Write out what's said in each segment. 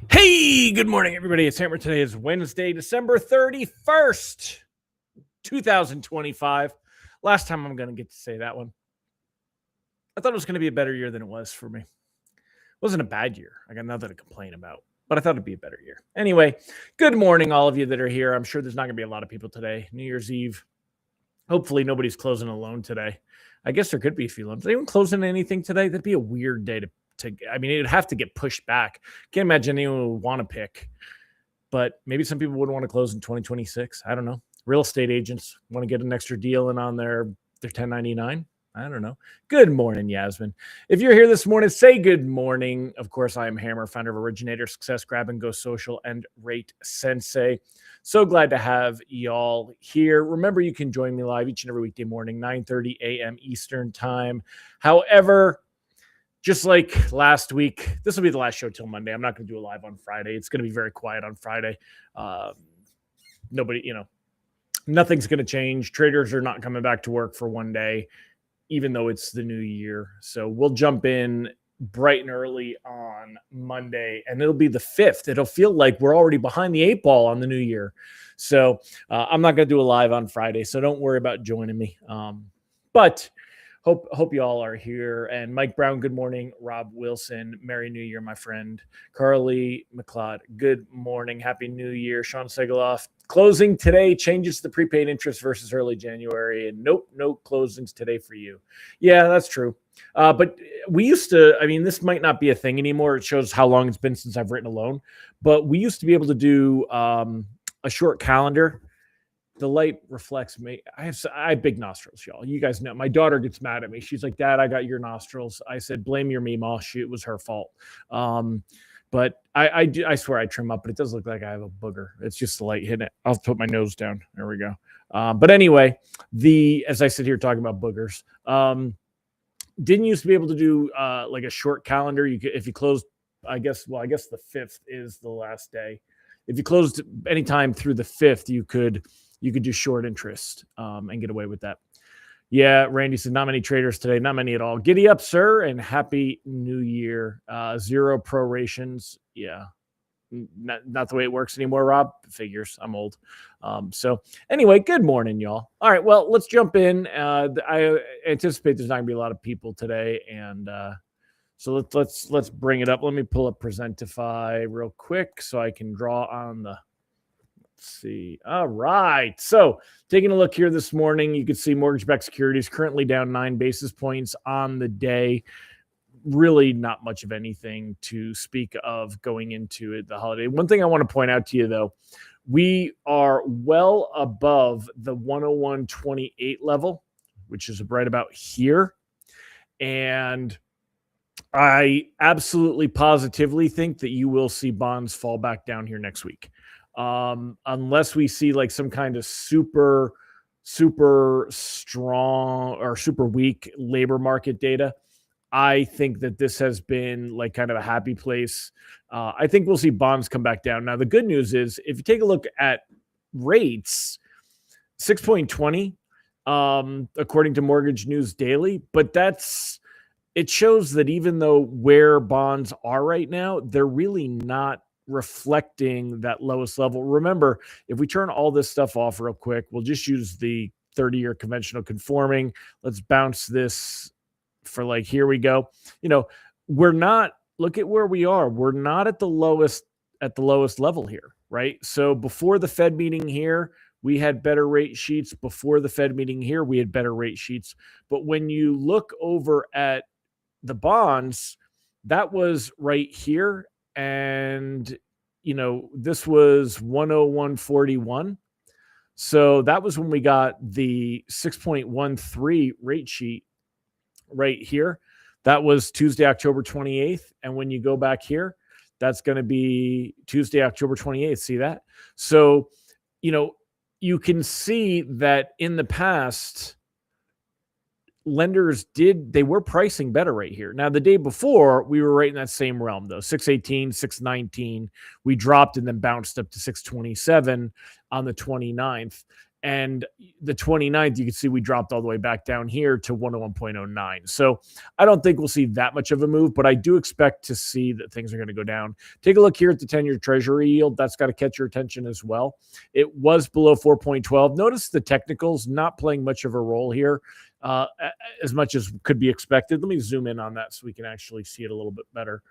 Hey, good morning, everybody. It's Hammer. Today is Wednesday, December 31st, 2025. Last time I'm going to get to say that one. I thought it was going to be a better year than it was for me. It wasn't a bad year. I got nothing to complain about, but I thought it'd be a better year. Anyway, good morning, all of you that are here. I'm sure there's not going to be a lot of people today. New Year's Eve. Hopefully nobody's closing a loan today. I guess there could be a few loans. Is anyone closing anything today? That'd be a weird day to I mean, it'd have to get pushed back. Can't imagine anyone would want to pick, but maybe some people would want to close in 2026. I don't know. Real estate agents want to get an extra deal in on their 1099. I don't know. Good morning, Yasmin. If you're here this morning, say good morning. Of course, I am Hammer, founder of Originator Success, Grab and Go Social, and Rate Sensei. So glad to have y'all here. Remember, you can join me live each and every weekday morning, 9:30 a.m. Eastern time. However, just like last week, this will be the last show till Monday. I'm not going to do a live on Friday. It's going to be very quiet on Friday. Nobody, nothing's going to change. Traders are not coming back to work for one day, even though it's the new year. So we'll jump in bright and early on Monday, and it'll be the 5th. It'll feel like we're already behind the 8 ball on the new year. So I'm not going to do a live on Friday, so don't worry about joining me. But Hope you all are here. And Mike Brown, good morning. Rob Wilson, Merry New Year, my friend. Carly McLeod, good morning. Happy New Year. Sean Segaloff, closing today changes the prepaid interest versus early January. And nope, no closings today for you. Yeah, that's true. But we used to, this might not be a thing anymore. It shows how long it's been since I've written a loan. But we used to be able to do a short calendar. The light reflects me. I have big nostrils, y'all. You guys know. My daughter gets mad at me. She's like, "Dad, I got your nostrils." I said, "Blame your Meemaw. It was her fault." But I swear I trim up, but it does look like I have a booger. It's just the light hitting it. I'll put my nose down. There we go. But anyway, as I sit here talking about boogers, didn't used to be able to do like a short calendar. You could, if you closed, I guess the 5th is the last day. If you closed anytime through the 5th, you could do short interest and get away with that. Yeah, Randy said, not many traders today, not many at all. Giddy up, sir, and Happy New Year. 0 prorations. Yeah, not the way it works anymore, Rob. Figures, I'm old. So anyway, good morning, y'all. All right, well, let's jump in. I anticipate there's not going to be a lot of people today, and so let's bring it up. Let me pull up Presentify real quick so I can draw on the see. All right. So taking a look here this morning, you can see mortgage-backed securities currently down 9 basis points on the day. Really not much of anything to speak of going into it, the holiday. One thing I want to point out to you, though, we are well above the 101.28 level, which is right about here. And I absolutely positively think that you will see bonds fall back down here next week. Unless we see like some kind of super strong or super weak labor market data, I think that this has been like kind of a happy place. I think we'll see bonds come back down. Now, the good news is if you take a look at rates, 6.20, according to Mortgage News Daily, but it shows that even though where bonds are right now, they're really not reflecting that lowest level. Remember, if we turn all this stuff off real quick, we'll just use the 30-year conventional conforming. Let's bounce this for like, here we go. We're not, look at where we are. We're not at the lowest level here, right? So before the Fed meeting here, we had better rate sheets. Before the Fed meeting here, we had better rate sheets. But when you look over at the bonds, that was right here. And, this was 101.41. So that was when we got the 6.13 rate sheet right here. That was Tuesday, October 28th. And when you go back here, That's going to be Tuesday, October 28th. See that? So, you can see that in the past, lenders they were pricing better right here. Now, the day before, we were right in that same realm, though. 618, 619. We dropped and then bounced up to 627 on the 29th. And the 29th, you can see we dropped all the way back down here to 101.09. So I don't think we'll see that much of a move, but I do expect to see that things are going to go down. Take a look here at the 10-year Treasury yield. That's got to catch your attention as well. It was below 4.12. Notice the technicals not playing much of a role here, as much as could be expected. Let me zoom in on that so we can actually see it a little bit better.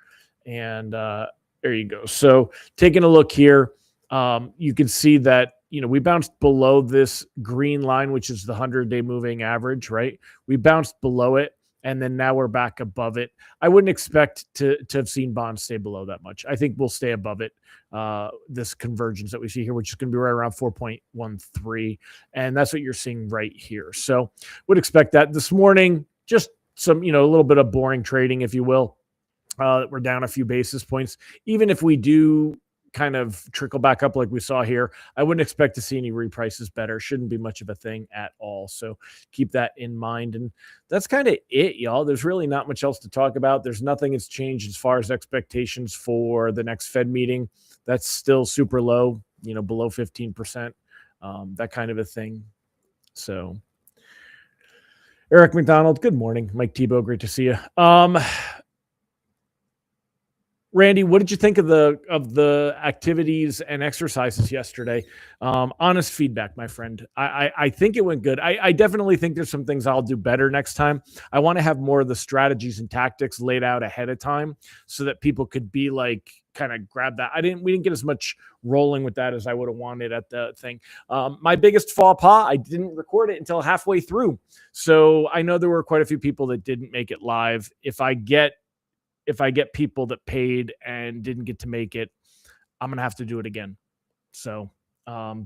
And there you go. So taking a look here, you can see that we bounced below this green line, which is the 100-day moving average, right? We bounced below it, and then now we're back above it. I wouldn't expect to have seen bonds stay below that much. I think we'll stay above it, this convergence that we see here, which is going to be right around 4.13, and that's what you're seeing right here. So would expect that. This morning, just some, a little bit of boring trading, if you will. We're down a few basis points. Even if we do kind of trickle back up like we saw here, I wouldn't expect to see any reprices better. Shouldn't be much of a thing at all. So keep that in mind. And that's kind of it, y'all. There's really not much else to talk about. There's nothing that's changed as far as expectations for the next Fed meeting. That's still super low, below 15%, that kind of a thing. So Eric McDonald, good morning. Mike Tebow, great to see you. Randy, what did you think of the activities and exercises yesterday? Honest feedback, my friend. I think it went good. I definitely think there's some things I'll do better next time. I want to have more of the strategies and tactics laid out ahead of time so that people could be like, kind of grab that. We didn't get as much rolling with that as I would have wanted at the thing. My biggest faux pas, I didn't record it until halfway through. So I know there were quite a few people that didn't make it live. If I get people that paid and didn't get to make it, I'm going to have to do it again. So,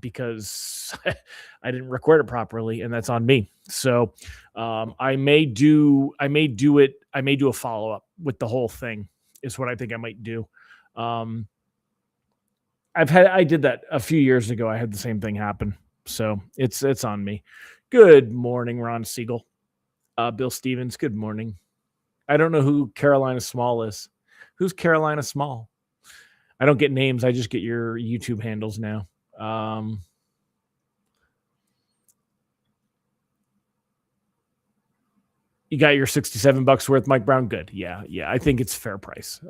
because I didn't record it properly, and that's on me. So, I may do a follow-up with the whole thing is what I think I might do. I did that a few years ago. I had the same thing happen. So it's on me. Good morning, Ron Siegel. Bill Stevens, good morning. I don't know who Carolina Small is. Who's Carolina Small? I don't get names. I just get your YouTube handles now. You got your $67 worth, Mike Brown. Good. Yeah. I think it's fair price.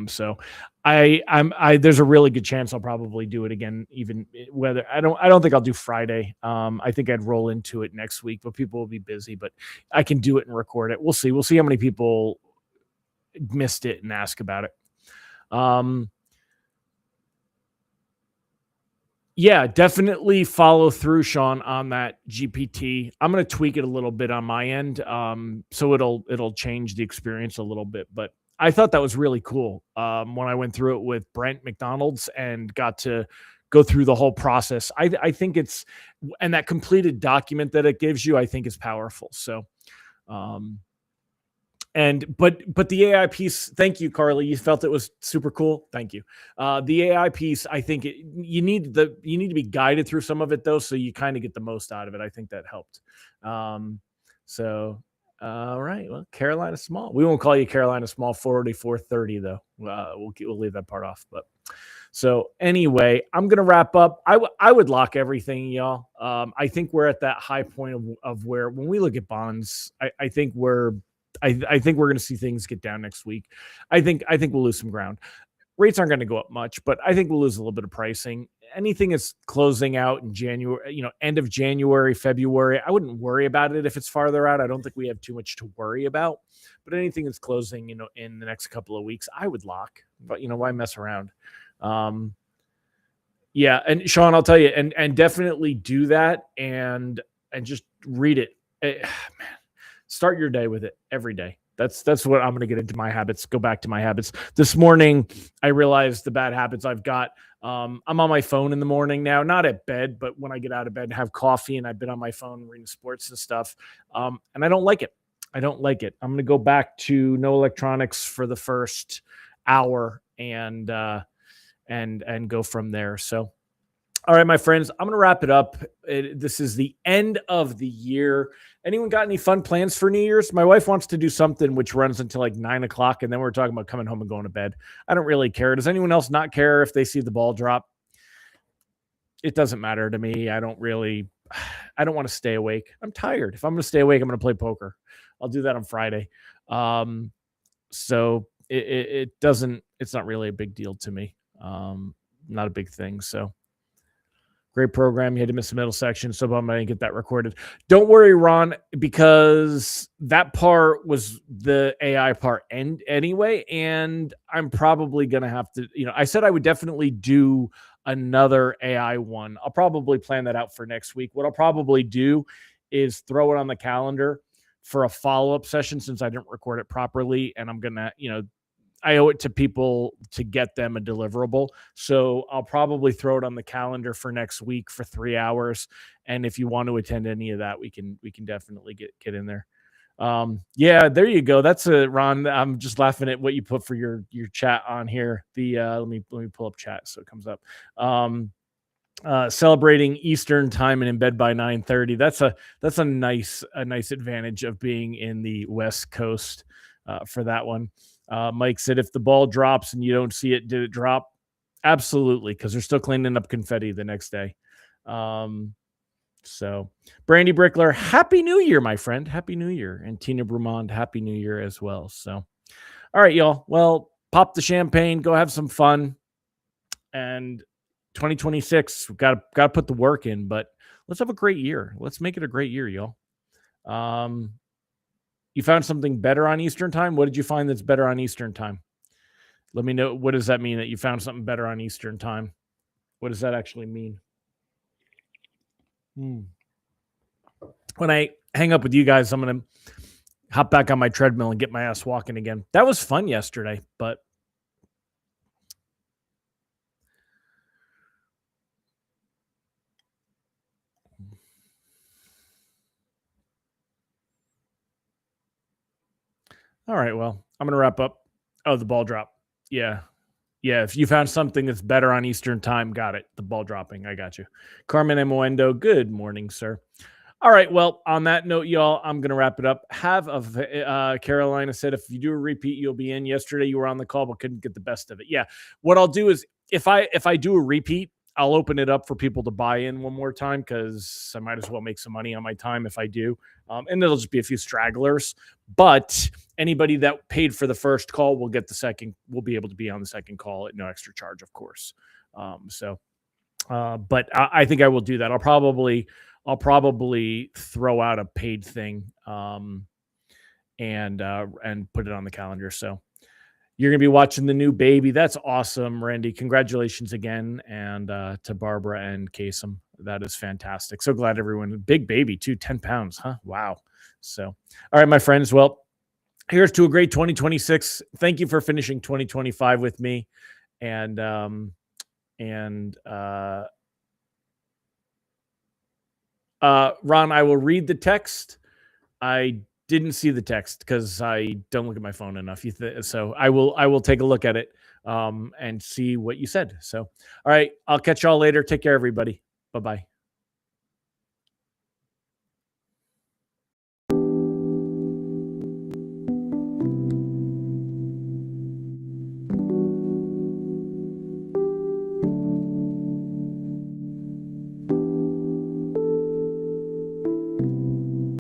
So there's a really good chance I'll probably do it again, even whether I don't think I'll do Friday. I think I'd roll into it next week, but people will be busy, but I can do it and record it. We'll see how many people missed it and ask about it. Yeah, definitely follow through, Sean, on that GPT. I'm going to tweak it a little bit on my end, so it'll change the experience a little bit. But I thought that was really cool when I went through it with Brent McDonald's and got to go through the whole process. I think and that completed document that it gives you, I think is powerful. So, but the AI piece, thank you, Carly. You felt it was super cool. Thank you. The AI piece, I think you need to be guided through some of it though, so you kind of get the most out of it. I think that helped. All right. Well, Carolina Small. We won't call you Carolina Small 430 though. We'll leave that part off. But so anyway, I'm gonna wrap up. I would lock everything, y'all. I think we're at that high point of where when we look at bonds, I think we're going to see things get down next week. I think we'll lose some ground. Rates aren't going to go up much, but I think we'll lose a little bit of pricing. Anything that's closing out in January, end of January, February, I wouldn't worry about it if it's farther out. I don't think we have too much to worry about. But anything that's closing, in the next couple of weeks, I would lock. But why mess around? Yeah, and Sean, I'll tell you, and definitely do that, and just read it. Man. Start your day with it every day. That's what I'm going to get into my habits. Go back to my habits. This morning, I realized the bad habits I've got. I'm on my phone in the morning now, not at bed, but when I get out of bed and have coffee, and I've been on my phone reading sports and stuff. And I don't like it. I'm going to go back to no electronics for the first hour and go from there. So, all right, my friends, I'm going to wrap it up. This is the end of the year. Anyone got any fun plans for New Year's? My wife wants to do something which runs until like 9 o'clock, and then we're talking about coming home and going to bed. I don't really care. Does anyone else not care if they see the ball drop? It doesn't matter to me. I don't want to stay awake. I'm tired. If I'm going to stay awake, I'm going to play poker. I'll do that on Friday. So it's not really a big deal to me. Not a big thing. So great program. You had to miss the middle section. So bummed I didn't get that recorded. Don't worry, Ron, because that part was the AI part anyway. And I'm probably going to have to, I said I would definitely do another AI one. I'll probably plan that out for next week. What I'll probably do is throw it on the calendar for a follow-up session since I didn't record it properly. And I'm going to, I owe it to people to get them a deliverable. So I'll probably throw it on the calendar for next week for 3 hours. And if you want to attend any of that, we can definitely get in there. Yeah, there you go. That's a Ron. I'm just laughing at what you put for your chat on here. Let me pull up chat so it comes up. Celebrating Eastern time and in bed by 9:30. That's a nice advantage of being in the West Coast for that one. Mike said, if the ball drops and you don't see it, did it drop? Absolutely, because they're still cleaning up confetti the next day. So Brandy Brickler, Happy New Year, my friend. Happy New Year. And Tina Brumond, Happy New Year as well. So, all right, y'all. Well, pop the champagne, go have some fun. And 2026, we've got to put the work in, but let's have a great year. Let's make it a great year, y'all. You found something better on Eastern time? What did you find that's better on Eastern time? Let me know. What does that mean that you found something better on Eastern time? What does that actually mean? When I hang up with you guys, I'm going to hop back on my treadmill and get my ass walking again. That was fun yesterday, but all right, well, I'm going to wrap up. Oh, the ball drop. Yeah. If you found something that's better on Eastern time, got it. The ball dropping. I got you. Carmen Emoendo, good morning, sir. All right, well, on that note, y'all, I'm going to wrap it up. Carolina said, if you do a repeat, you'll be in. Yesterday, you were on the call, but couldn't get the best of it. Yeah, what I'll do is if I do a repeat, I'll open it up for people to buy in one more time because I might as well make some money on my time if I do. And it'll just be a few stragglers. But anybody that paid for the first call will get the second. We'll be able to be on the second call at no extra charge, of course. But I think I will do that. I'll probably throw out a paid thing and put it on the calendar. So you're going to be watching the new baby. That's awesome, Randy. Congratulations again. And to Barbara and Kasem. That is fantastic. So glad everyone, big baby too, 10 pounds, huh? Wow. So, all right, my friends. Well, here's to a great 2026. Thank you for finishing 2025 with me. And Ron, I will read the text. I didn't see the text because I don't look at my phone enough. So I will take a look at it and see what you said. So, all right, I'll catch y'all later. Take care, everybody. Bye-bye.